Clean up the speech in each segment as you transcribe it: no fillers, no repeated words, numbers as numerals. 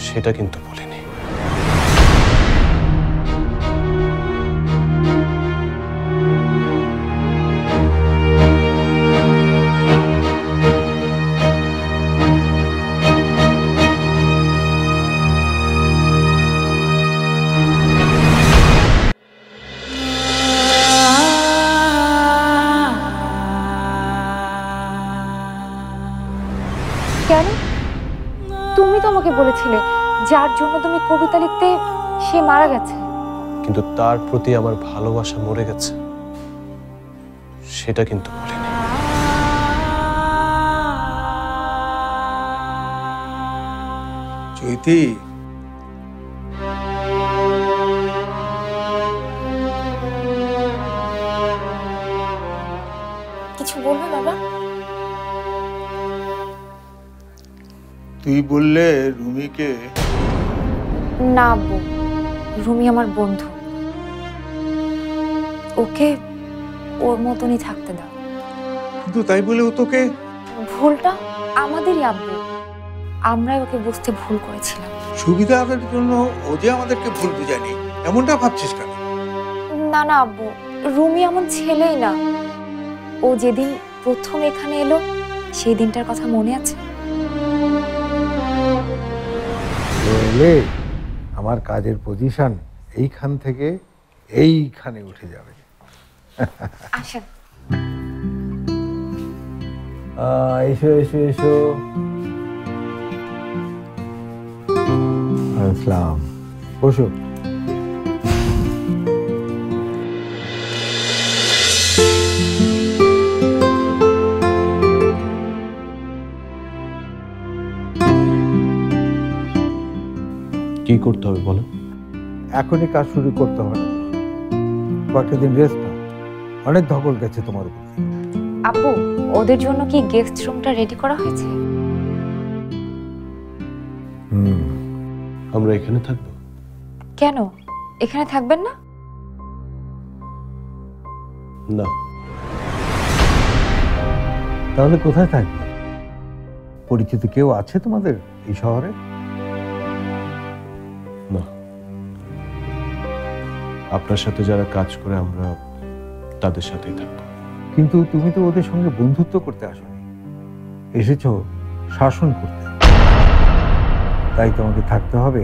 সেটা কিন্তু বলিনি। কেন? তুমি তো আমাকে বলেছিলে যার জন্য তুমি কবিতা লিখতে সে মারা গেছে। কিন্তু তার প্রতি আমার ভালোবাসা মরে গেছে, সেটা কিন্তু বলিনি। চৈতি, কিছু বলবে বাবা? তুই বললে রুমিকে? না আব্বু, রুমি আমার বন্ধু, ওকে ওর মতনই থাকতে দাও। কিন্তু তাই বলে ও তোকে? ভুলটা আমাদেরই আব্বু, আমরাই ওকে বুঝতে ভুল করেছিলাম। সুবিধার জন্য ও যে আমাদেরকে ভুল বুঝায়নি এমনটা ভাবছিস কেন? না না আব্বু, রুমি এমন ছেলেই না। ও যেদিন প্রথম এখানে এলো সেই দিনটার কথা মনে আছে? এলে আমার কাজের পজিশন এইখান থেকে এইখানে উঠে যাবে। আসেন। এসো এসো এসো। আসসালাম, বসো। কি করতে হবে বলেন? এখনই কাজ শুরু করতে হবে না, কয়েকটা দিন রেস্ট নাও। অনেক ধকল গেছে তোমার উপর। আব্বু, ওদের জন্য কি গেস্ট রুমটা রেডি করা হয়েছে? আমরা এখানে থাকবো? কেন, এখানে থাকবেন না? না। তাহলে কোথায় থাকবে? পরিচিত কেউ আছে তোমাদের এই শহরে? না, আপনার সাথে যারা কাজ করে আমরা তাদের সাথেই থাকবো। কিন্তু তুমি তো ওদের সঙ্গে বন্ধুত্ব করতে আসোনি, এসেছো শাসন করতে। তাই তোমাকে থাকতে হবে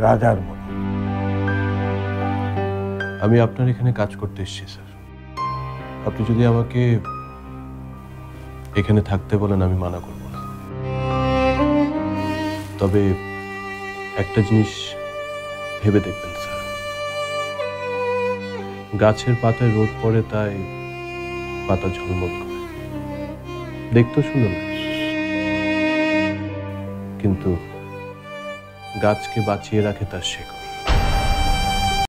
রাজার মতো। আমি আপনার এখানে কাজ করতে এসেছি স্যার। আপনি যদি আমাকে এখানে থাকতে বলেন আমি মানা করব না। তবে একটা জিনিস ভেবে দেখবেন স্যার, গাছের পাতায় রোদ পড়ে তাই পাতা ঝলমল করে, দেখতেও সুন্দর লাগে, কিন্তু গাছকে বাঁচিয়ে রাখে তার শেকড়।